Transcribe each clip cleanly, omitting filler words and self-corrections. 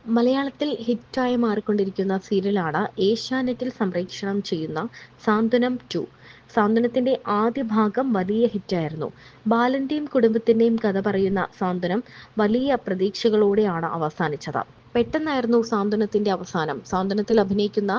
മലയാളത്തിൽ ഹിറ്റായി മാറിക്കൊണ്ടിരിക്കുന്ന സീരിയലാണ് ഏഷ്യാനെറ്റിൽ സംപ്രേഷണം ചെയ്യുന്ന സാന്ത്വനം 2. സാന്ത്വനത്തിന്റെ ആദ്യ ഭാഗം വലിയ ഹിറ്റായിരുന്നു. ബാലന്റെയും കുടുംബത്തിന്റെയും കഥ പറയുന്ന സാന്ത്വനം വലിയ പ്രതീക്ഷകളോടെയാണ് അവസാനിച്ചത്. പെട്ടെന്നായിരുന്നു സാന്ത്വനത്തിന്റെ അവസാനം. സാന്ത്വനത്തിൽ അഭിനയിക്കുന്ന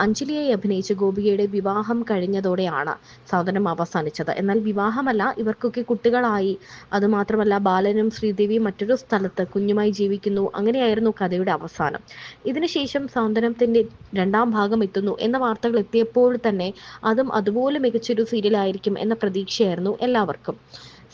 അഞ്ജലിയായി അഭിനയിച്ച ഗോപികയുടെ വിവാഹം കഴിഞ്ഞതോടെയാണ് സാന്ത്വനം അവസാനിച്ചത്. എന്നാൽ വിവാഹമല്ല, ഇവർക്കൊക്കെ കുട്ടികളായി. അതുമാത്രമല്ല, ബാലനും ശ്രീദേവിയും മറ്റൊരു സ്ഥലത്ത് കുഞ്ഞുമായി ജീവിക്കുന്നു. അങ്ങനെയായിരുന്നു കഥയുടെ അവസാനം. ഇതിനുശേഷം സാന്ത്വനത്തിന്റെ രണ്ടാം ഭാഗം എത്തുന്നു എന്ന വാർത്തകൾ എത്തിയപ്പോൾ തന്നെ അതും അതുപോലെ മികച്ചൊരു സീരിയലായിരിക്കും എന്ന പ്രതീക്ഷയായിരുന്നു എല്ലാവർക്കും.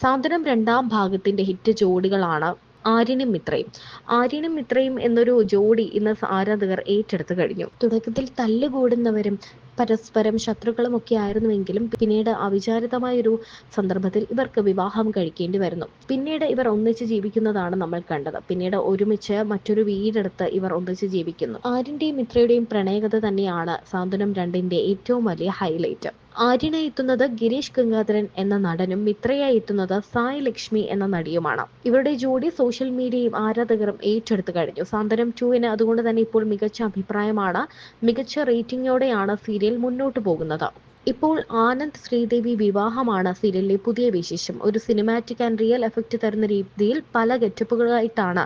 സാന്ത്വനം രണ്ടാം ഭാഗത്തിന്റെ ഹിറ്റ് ജോഡികളാണ് ആര്യനും മിത്രയും. ആര്യനും മിത്രയും എന്നൊരു ജോഡി ഇന്ന് ആരാധകർ ഏറ്റെടുത്തു കഴിഞ്ഞു. തുടക്കത്തിൽ തല്ലുകൂടുന്നവരും പരസ്പരം ശത്രുക്കളും ഒക്കെ ആയിരുന്നുവെങ്കിലും പിന്നീട് അവിചാരിതമായൊരു സന്ദർഭത്തിൽ ഇവർക്ക് വിവാഹം കഴിക്കേണ്ടി വരുന്നു. പിന്നീട് ഇവർ ഒന്നിച്ച് ജീവിക്കുന്നതാണ് നമ്മൾ കണ്ടത്. പിന്നീട് ഒരുമിച്ച് മറ്റൊരു വീടെടുത്ത് ഇവർ ഒന്നിച്ച് ജീവിക്കുന്നു. ആര്യന്റെയും മിത്രയുടെയും പ്രണയകഥ തന്നെയാണ് സാന്ത്വനം 2ന്റെ ഏറ്റവും വലിയ ഹൈലൈറ്റ്. ആര്യനായി എത്തുന്നത് ഗിരീഷ് ഗംഗാധരൻ എന്ന നടനും മിത്രയായി എത്തുന്നത് സായ് ലക്ഷ്മി എന്ന നടിയുമാണ്. ഇവരുടെ ജോഡി സോഷ്യൽ മീഡിയയും ആരാധകരും ഏറ്റെടുത്തു കഴിഞ്ഞു. സാന്ത്വനം 2 അതുകൊണ്ട് തന്നെ ഇപ്പോൾ മികച്ച അഭിപ്രായമാണ്. മികച്ച റേറ്റിംഗോടെയാണ് സീരിയൽ മുന്നോട്ട് പോകുന്നത്. ഇപ്പോൾ ആനന്ദ് ശ്രീദേവി വിവാഹമാണ് സീരിയലിലെ പുതിയ വിശേഷം. ഒരു സിനിമാറ്റിക് ആൻഡ് റിയൽ എഫക്റ്റ് തരുന്ന രീതിയിൽ പല ഗെറ്റപ്പുകളായിട്ടാണ്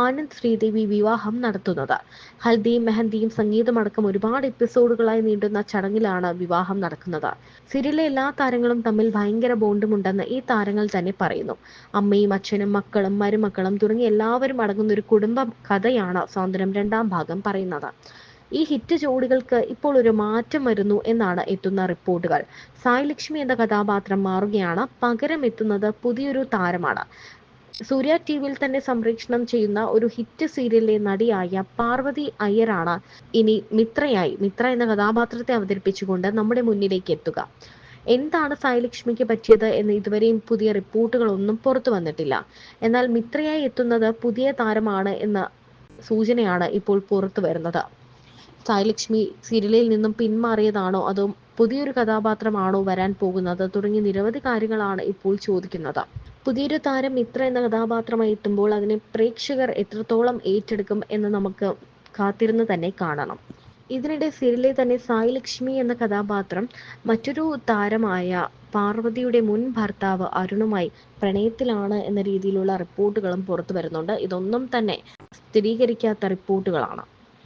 ആനന്ദ് ശ്രീദേവി വിവാഹം നടത്തുന്നത്. ഹൽദിയും മെഹന്തിയും സംഗീതമടക്കം ഒരുപാട് എപ്പിസോഡുകളായി നീണ്ടുന്ന ചടങ്ങിലാണ് വിവാഹം നടക്കുന്നത്. സീരിയലിലെ എല്ലാ താരങ്ങളും തമ്മിൽ ഭയങ്കര ബോണ്ടുമുണ്ടെന്ന് ഈ താരങ്ങൾ തന്നെ പറയുന്നു. അമ്മയും അച്ഛനും മക്കളും മരുമക്കളും തുടങ്ങി എല്ലാവരും അടങ്ങുന്ന ഒരു കുടുംബ കഥയാണ് സാന്ത്വനം രണ്ടാം ഭാഗം പറയുന്നത്. ഈ ഹിറ്റ് ജോഡികൾക്ക് ഇപ്പോൾ ഒരു മാറ്റം വരുന്നു എന്നാണ് എത്തുന്ന റിപ്പോർട്ടുകൾ. സായ് ലക്ഷ്മി എന്ന കഥാപാത്രം മാറുകയാണ്. പകരം എത്തുന്നത് പുതിയൊരു താരമാണ്. സൂര്യ ടിവിയിൽ തന്നെ സംപ്രേഷണം ചെയ്യുന്ന ഒരു ഹിറ്റ് സീരിയലിലെ നടിയായ പാർവതി അയ്യരാണ് ഇനി മിത്ര എന്ന കഥാപാത്രത്തെ അവതരിപ്പിച്ചുകൊണ്ട് നമ്മുടെ മുന്നിലേക്ക് എത്തുക. എന്താണ് സായ് ലക്ഷ്മിക്ക് പറ്റിയത് എന്ന് ഇതുവരെയും പുതിയ റിപ്പോർട്ടുകളൊന്നും പുറത്തു വന്നിട്ടില്ല. എന്നാൽ മിത്രയായി എത്തുന്നത് പുതിയ താരമാണ് എന്ന സൂചനയാണ് ഇപ്പോൾ പുറത്തു വരുന്നത്. സായ് ലക്ഷ്മി സീരിയലിൽ നിന്നും പിന്മാറിയതാണോ അതോ പുതിയൊരു കഥാപാത്രമാണോ വരാൻ പോകുന്നത് തുടങ്ങി നിരവധി കാര്യങ്ങളാണ് ഇപ്പോൾ ചോദിക്കുന്നത്. പുതിയൊരു താരം മിത്ര എന്ന കഥാപാത്രമായി എത്തുമ്പോൾ അതിനെ പ്രേക്ഷകർ എത്രത്തോളം ഏറ്റെടുക്കും എന്ന് നമുക്ക് കാത്തിരുന്ന് തന്നെ കാണണം. ഇതിനിടെ സീരിയലിൽ തന്നെ സായ് ലക്ഷ്മി എന്ന കഥാപാത്രം മറ്റൊരു താരമായ പാർവതിയുടെ മുൻ ഭർത്താവ് അരുണുമായി പ്രണയത്തിലാണ് എന്ന രീതിയിലുള്ള റിപ്പോർട്ടുകളും പുറത്തു വരുന്നുണ്ട്. ഇതൊന്നും തന്നെ സ്ഥിരീകരിക്കാത്ത റിപ്പോർട്ടുകളാണ്.